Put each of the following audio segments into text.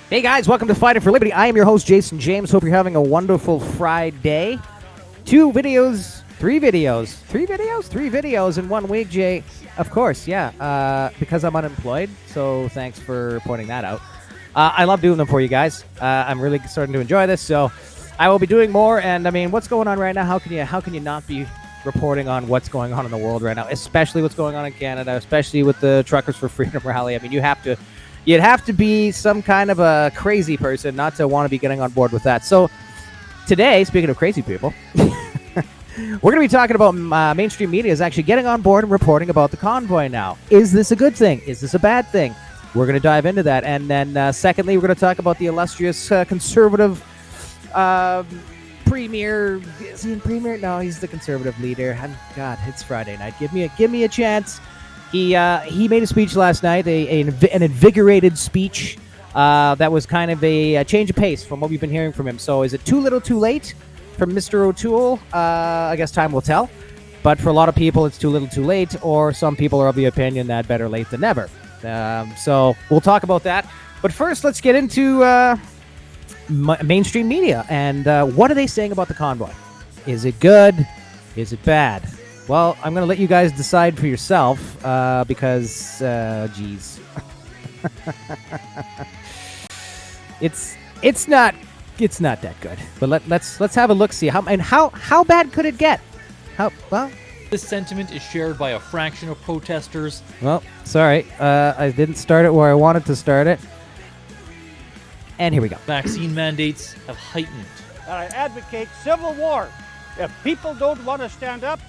Hey guys, welcome to Fighting for Liberty. I am your host, Jason James. Hope you're having a wonderful Friday. Three videos in 1 week, Jay. Of course, yeah, because I'm unemployed, so thanks for pointing that out. I love doing them for you guys. I'm really starting to enjoy this, so I will be doing more. And I mean, what's going on right now? How can you not be reporting on what's going on in the world right now, especially what's going on in Canada, especially with the Truckers for Freedom rally? I mean, you'd have to be some kind of a crazy person not to want to be getting on board with that. So today, speaking of crazy people, we're going to be talking about mainstream media is actually getting on board and reporting about the convoy now. Is this a good thing? Is this a bad thing? We're going to dive into that. And then secondly, we're going to talk about the illustrious conservative premier. Is he in premier? No, he's the conservative leader. God, it's Friday night. Give me a chance. He made a speech last night, an invigorated speech that was kind of a change of pace from what we've been hearing from him. So is it too little too late from Mr. O'Toole? I guess time will tell. But for a lot of people, it's too little too late, or some people are of the opinion that better late than never. So we'll talk about that. But first, let's get into mainstream media. And what are they saying about the convoy? Is it good? Is it bad? Well, I'm going to let you guys decide for yourself because, geez. it's not that good. But let's have a look, see how bad could it get? This sentiment is shared by a fraction of protesters. Well, sorry, I didn't start it where I wanted to start it. And here we go. Vaccine mandates have heightened. And I advocate civil war. If people don't want to stand up,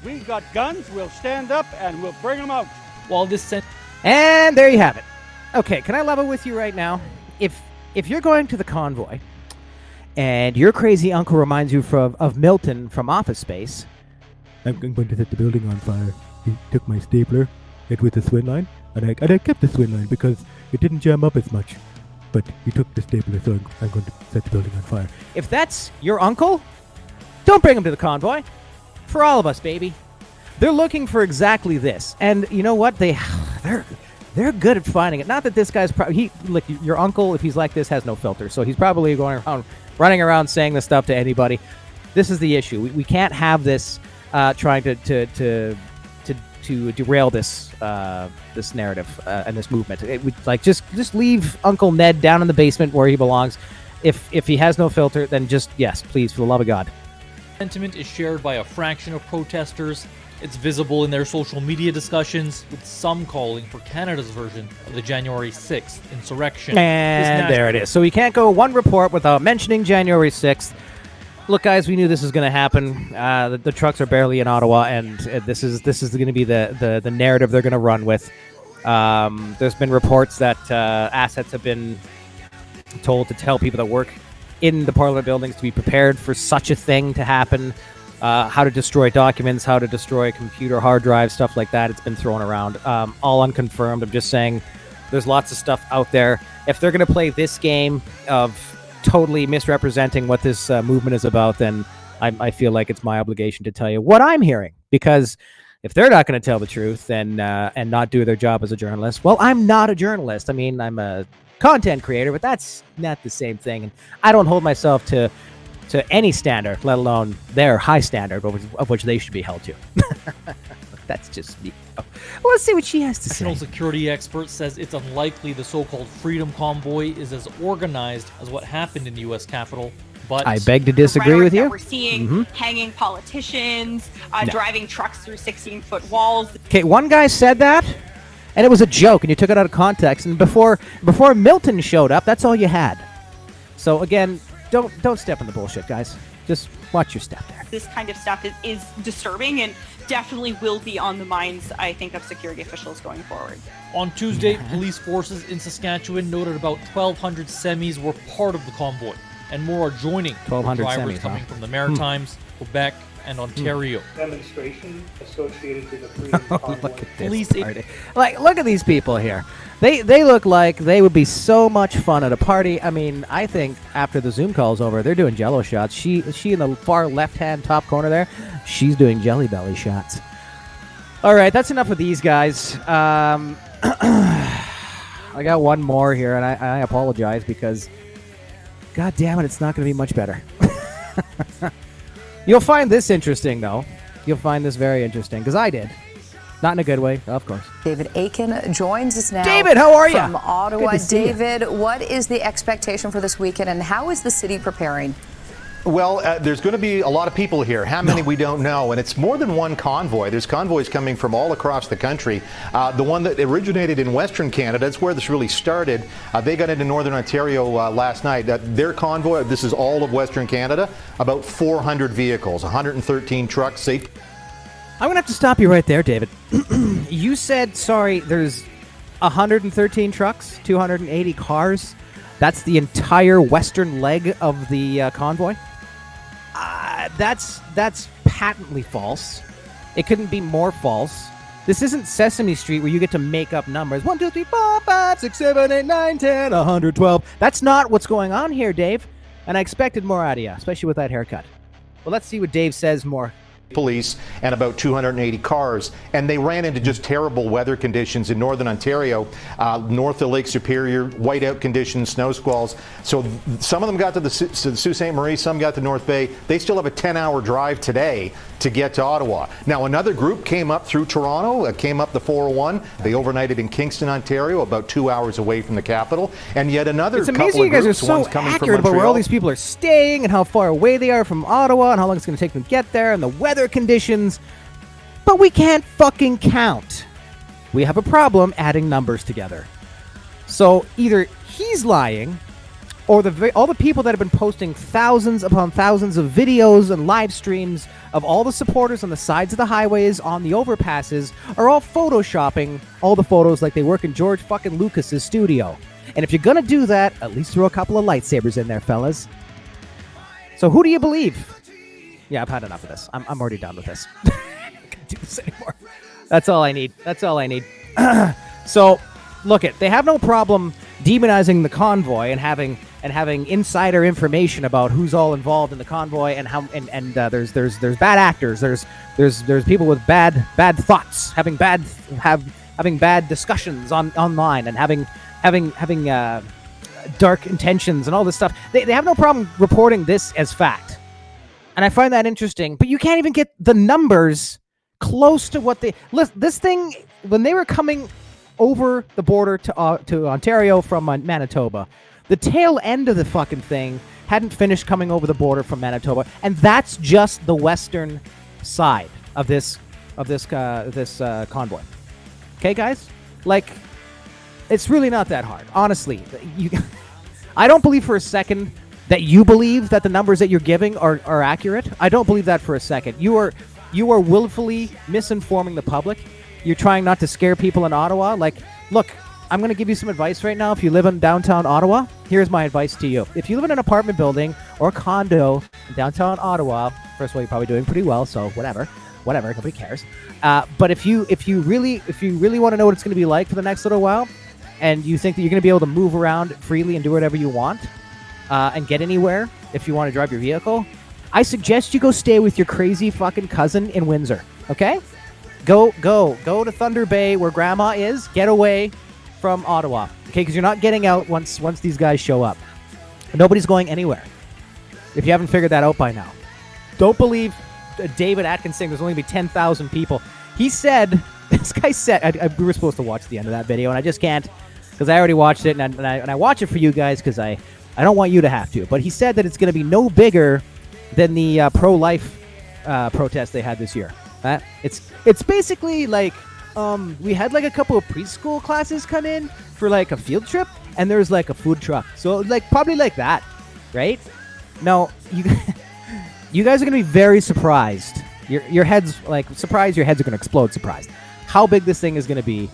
we've got guns, we'll stand up, and we'll bring them out. While this And there you have it. Okay, can I level with you right now? If you're going to the convoy, and your crazy uncle reminds you of Milton from Office Space, I'm going to set the building on fire. He took my stapler, it with the swing line, and I kept the swing line because it didn't jam up as much. But he took the stapler, so I'm going to set the building on fire. If that's your uncle, don't bring him to the convoy. For all of us, baby. They're looking for exactly this. And you know what? They're good at finding it. Not that this guy's like your uncle, if he's like this, has no filter. So he's probably running around saying this stuff to anybody. This is the issue. We can't have this trying to derail this this narrative and this movement. Just leave Uncle Ned down in the basement where he belongs. If he has no filter, then just yes, please, for the love of God. Sentiment is shared by a fraction of protesters. It's visible in their social media discussions, with some calling for Canada's version of the January 6th insurrection. And there it is. So we can't go one report without mentioning January 6th. Look, guys, we knew this was going to happen. The trucks are barely in Ottawa, and this is going to be the narrative they're going to run with. There's been reports that assets have been told to tell people that work in the Parliament buildings to be prepared for such a thing to happen. How to destroy documents, how to destroy computer hard drives, stuff like that. It's been thrown around. All unconfirmed. I'm just saying there's lots of stuff out there. If they're going to play this game of totally misrepresenting what this movement is about, then I feel like it's my obligation to tell you what I'm hearing. Because if they're not going to tell the truth and not do their job as a journalist, well, I'm not a journalist. I mean, I'm a content creator, but that's not the same thing. And I don't hold myself to any standard, let alone their high standard of which they should be held to. That's just me. Well, let's see what she has to say. National security expert says it's unlikely the so-called Freedom Convoy is as organized as what happened in the U.S. Capitol. But I beg to disagree with you. We're seeing hanging politicians, driving trucks through 16-foot walls. Okay, one guy said that, and it was a joke, and you took it out of context. And before Milton showed up, that's all you had. So again, don't step in the bullshit, guys. Just watch your step there. This kind of stuff is disturbing and definitely will be on the minds, I think, of security officials going forward. On Tuesday, police forces in Saskatchewan noted about 1,200 semis were part of the convoy, and more are joining. 1,200 drivers semis, coming from the Maritimes, Quebec, and Ontario. Demonstration associated to the Freedom Convoy. Look at this party. Look at these people here. They look like they would be so much fun at a party. I mean, I think after the Zoom call's over, they're doing Jello shots. She in the far left-hand top corner there, she's doing Jelly Belly shots. All right, that's enough of these guys. I got one more here, and I apologize because, god damn it, it's not going to be much better. You'll find this interesting, though. You'll find this very interesting, because I did. Not in a good way, of course. David Aiken joins us now. David, how are you? From Ottawa. David, what is the expectation for this weekend, and how is the city preparing? Well, there's going to be a lot of people here. How many, we don't know. And it's more than one convoy. There's convoys coming from all across the country. The one that originated in Western Canada, that's where this really started. They got into Northern Ontario last night. Their convoy, this is all of Western Canada, about 400 vehicles, 113 trucks. I'm going to have to stop you right there, David. You said, sorry, there's 113 trucks, 280 cars. That's the entire western leg of the convoy? That's patently false. It couldn't be more false. This isn't Sesame Street where you get to make up numbers. 1, 2, 3, 4, 5, 6, 7, 8, 9, 10, 112. That's not what's going on here, Dave. And I expected more out of you, especially with that haircut. Well, let's see what Dave says more. Police and about 280 cars, and they ran into just terrible weather conditions in Northern Ontario, north of Lake Superior, whiteout conditions, snow squalls. So some of them got to the Sault Ste. Marie, some got to North Bay. They still have a 10-hour drive today to get to Ottawa. Now, another group came up through Toronto, came up the 401. They overnighted in Kingston, Ontario, about 2 hours away from the capital. And yet another it's couple amazing of you guys groups, are so one's coming from accurate about where Montreal. all these people are staying and how far away they are from Ottawa and how long it's going to take them to get there and the weather conditions. But we can't fucking count. We have a problem adding numbers together. So either he's lying, or all the people that have been posting thousands upon thousands of videos and live streams of all the supporters on the sides of the highways, on the overpasses, are all photoshopping all the photos like they work in George fucking Lucas's studio. And if you're gonna do that, at least throw a couple of lightsabers in there, fellas. So who do you believe? Yeah, I've had enough of this. I'm already done with this. I can't do this anymore. That's all I need. That's all I need. So, look they have no problem demonizing the convoy and having insider information about who's all involved in the convoy and how there's bad actors, there's people with bad thoughts, having bad discussions online and having dark intentions and all this stuff. They have no problem reporting this as fact. And I find that interesting, but you can't even get the numbers close to what this thing, when they were coming over the border to Ontario from Manitoba, the tail end of the fucking thing hadn't finished coming over the border from Manitoba, and that's just the western side of this convoy. Okay, guys? Like, it's really not that hard, honestly. I don't believe for a second that you believe that the numbers that you're giving are accurate. I don't believe that for a second. You are willfully misinforming the public. You're trying not to scare people in Ottawa. Like, look, I'm going to give you some advice right now. If you live in downtown Ottawa, here's my advice to you. If you live in an apartment building or a condo in downtown Ottawa, first of all, you're probably doing pretty well, so whatever, nobody cares. But if you really want to know what it's going to be like for the next little while, and you think that you're going to be able to move around freely and do whatever you want, and get anywhere if you want to drive your vehicle, I suggest you go stay with your crazy fucking cousin in Windsor, okay? Go to Thunder Bay where Grandma is. Get away from Ottawa, okay? Because you're not getting out once these guys show up. Nobody's going anywhere. If you haven't figured that out by now, don't believe David Atkins saying there's only going to be 10,000 people. He said, this guy said, we were supposed to watch the end of that video, and I just can't because I already watched it, and I watch it for you guys because I don't want you to have to. But he said that it's going to be no bigger than the pro-life protest they had this year. It's basically like we had like a couple of preschool classes come in for like a field trip, and there's like a food truck. So like probably like that, right? No, you guys are gonna be very surprised. Your heads like surprised. Your heads are gonna explode. Surprised how big this thing is gonna be,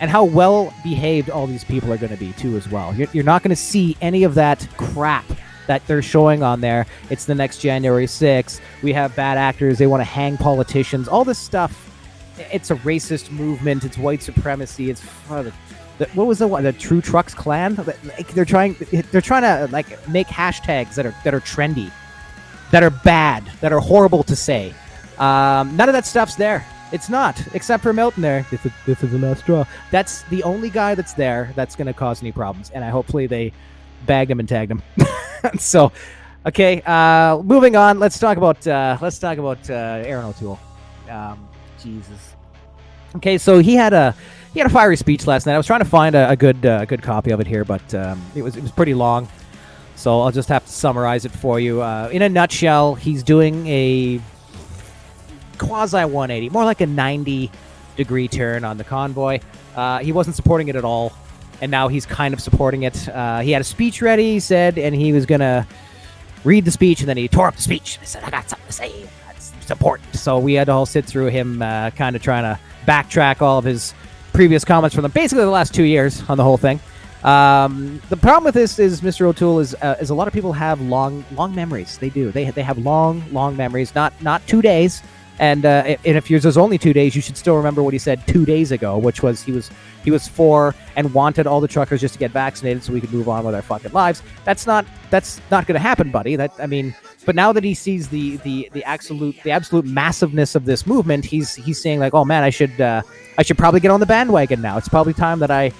and how well behaved all these people are gonna be too as well. You're not gonna see any of that crap that they're showing on there. It's the next January 6th. We have bad actors. They want to hang politicians. All this stuff. It's a racist movement. It's white supremacy. It's what was the True Trucks Klan? They're trying to like make hashtags that are trendy, that are bad, that are horrible to say. None of that stuff's there. It's not, except for Milton there. This is the last straw. That's the only guy that's there that's going to cause any problems, and hopefully they bagged him and tagged him. So, okay, moving on. Let's talk about Erin O'Toole. Jesus. Okay, so he had a fiery speech last night. I was trying to find a good copy of it here, but it was pretty long. So I'll just have to summarize it for you. In a nutshell, he's doing a quasi 180, more like a 90-degree turn on the convoy. He wasn't supporting it at all, and now he's kind of supporting it. He had a speech ready, he said, and he was going to read the speech, and then he tore up the speech. He said, I got something to say. It's important. So we had to all sit through him kind of trying to backtrack all of his previous comments from basically the last 2 years on the whole thing. The problem with this is Mr. O'Toole is a lot of people have long memories. They do. They have long memories, not 2 days. And if yours is only 2 days, you should still remember what he said 2 days ago, which was he was for and wanted all the truckers just to get vaccinated so we could move on with our fucking lives. That's not going to happen, buddy. But now that he sees the absolute massiveness of this movement, he's saying like, oh man, I should probably get on the bandwagon now. It's probably time that I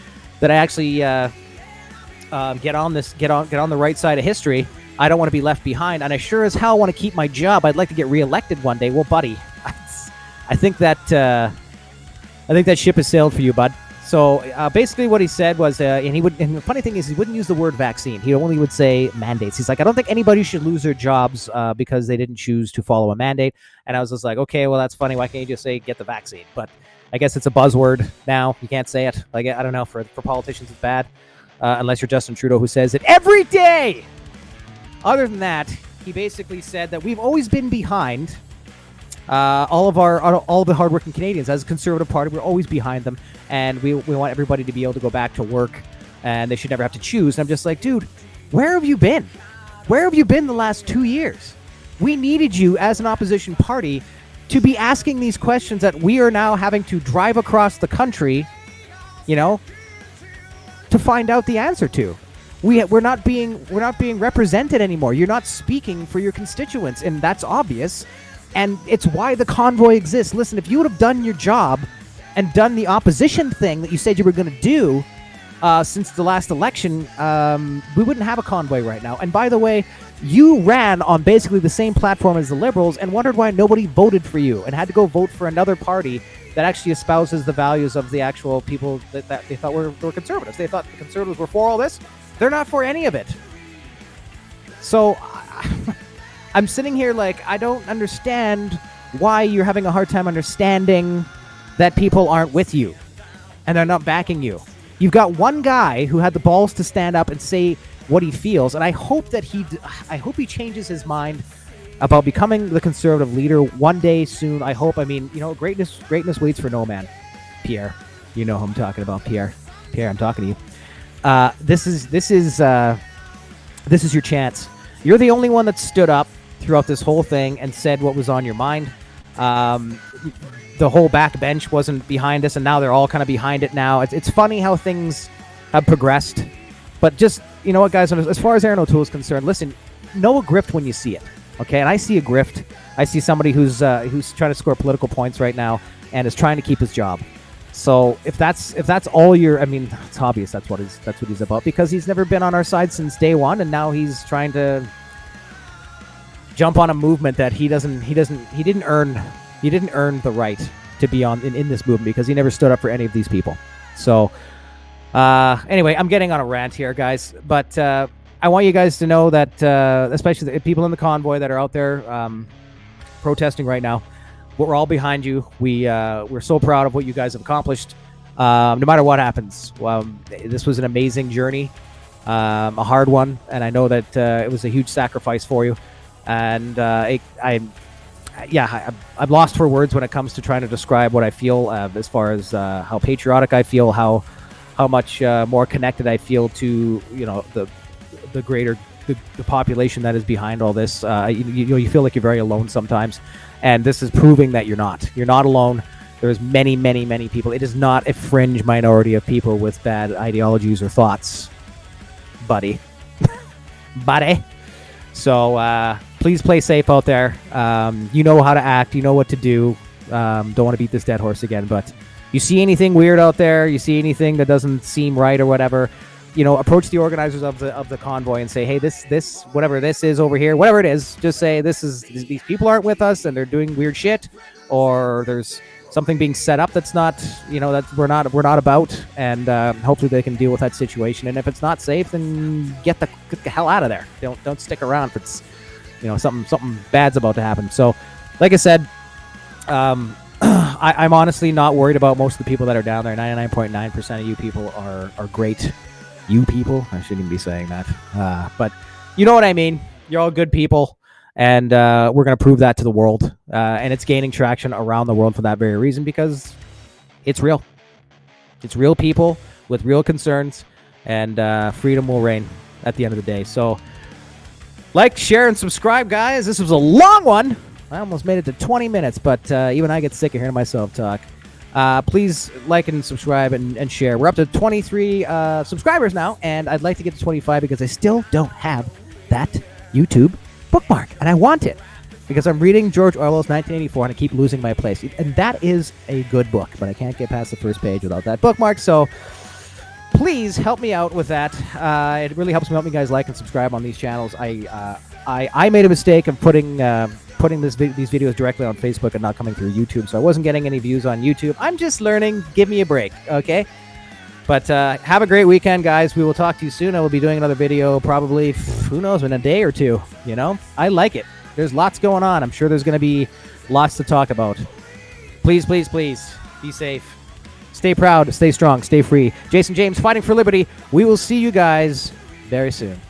actually get on the right side of history. I don't want to be left behind, and I sure as hell want to keep my job. I'd like to get reelected one day. Well, buddy, I think that ship has sailed for you, bud. So basically, what he said was, and the funny thing is, he wouldn't use the word vaccine. He only would say mandates. He's like, I don't think anybody should lose their jobs because they didn't choose to follow a mandate. And I was just like, okay, well, that's funny. Why can't you just say get the vaccine? But I guess it's a buzzword now. You can't say it. Like, I don't know. For politicians, it's bad. Unless you're Justin Trudeau, who says it every day. Other than that, he basically said that we've always been behind all the hardworking Canadians. As a Conservative Party, we're always behind them, and we want everybody to be able to go back to work, and they should never have to choose. And I'm just like, dude, where have you been? Where have you been the last 2 years? We needed you as an opposition party to be asking these questions that we are now having to drive across the country, to find out the answer to. We're not being represented anymore. You're not speaking for your constituents, and that's obvious. And it's why the convoy exists. Listen, if you would have done your job and done the opposition thing that you said you were going to do since the last election, we wouldn't have a convoy right now. And by the way, you ran on basically the same platform as the Liberals and wondered why nobody voted for you and had to go vote for another party that actually espouses the values of the actual people that they thought were conservatives. They thought the Conservatives were for all this. They're not for any of it. So I'm sitting here like, I don't understand why you're having a hard time understanding that people aren't with you and they're not backing you. You've got one guy who had the balls to stand up and say what he feels, and I hope he changes his mind about becoming the Conservative leader one day soon. I hope. I mean, greatness waits for no man. Pierre, you know who I'm talking about. Pierre, I'm talking to you. This is your chance. You're the only one that stood up throughout this whole thing and said what was on your mind. The whole backbench wasn't behind us, and now they're all kind of behind it now. It's funny how things have progressed. But just, you know what, guys, as far as Erin O'Toole is concerned, listen, know a grift when you see it, okay? And I see a grift. I see somebody who's trying to score political points right now and is trying to keep his job. So if that's all it's obvious that's what he's about, because he's never been on our side since day one, and now he's trying to jump on a movement that he didn't earn the right to be on in this movement, because he never stood up for any of these people. So anyway, I'm getting on a rant here, guys, but I want you guys to know that especially the people in the convoy that are out there protesting right now, we're all behind you. We're so proud of what you guys have accomplished. No matter what happens, this was an amazing journey, a hard one, and I know that it was a huge sacrifice for you. And I'm lost for words when it comes to trying to describe what I feel as far as how patriotic I feel, how much more connected I feel to the greater the population that is behind all this. You feel like you're very alone sometimes, and this is proving that you're not. You're not alone. There's many, many, many people. It is not a fringe minority of people with bad ideologies or thoughts, buddy. Buddy. So please play safe out there. You know how to act. You know what to do. Don't want to beat this dead horse again, but you see anything weird out there, you see anything that doesn't seem right or whatever, approach the organizers of the convoy and say, hey, this whatever this is over here, whatever it is, just say these people aren't with us and they're doing weird shit, or there's something being set up that's not, that we're not about, and hopefully they can deal with that situation. And if it's not safe, then get the hell out of there. Don't stick around if it's, something bad's about to happen. So, like I said, I'm honestly not worried about most of the people that are down there. 99.9% of you people are great. You people, I shouldn't even be saying that, but you know what I mean. You're all good people. And we're going to prove that to the world. And it's gaining traction around the world for that very reason, because it's real. It's real people with real concerns, and freedom will reign at the end of the day. So like, share, and subscribe, guys. This was a long one. I almost made it to 20 minutes, but even I get sick of hearing myself talk. Please like and subscribe and share. We're up to 23 subscribers now, and I'd like to get to 25 because I still don't have that YouTube bookmark, and I want it because I'm reading George Orwell's 1984 and I keep losing my place, and that is a good book, but I can't get past the first page without that bookmark. So please help me out with that. It really helps me help you guys like and subscribe on these channels. I made a mistake of putting these videos directly on Facebook and not coming through YouTube, so I wasn't getting any views on YouTube. I'm just learning. Give me a break, okay? But have a great weekend, guys. We will talk to you soon. I will be doing another video probably, who knows, in a day or two. I like it. There's lots going on. I'm sure there's going to be lots to talk about. Please, please, please, be safe. Stay proud, stay strong, stay free. Jason James, fighting for liberty. We will see you guys very soon.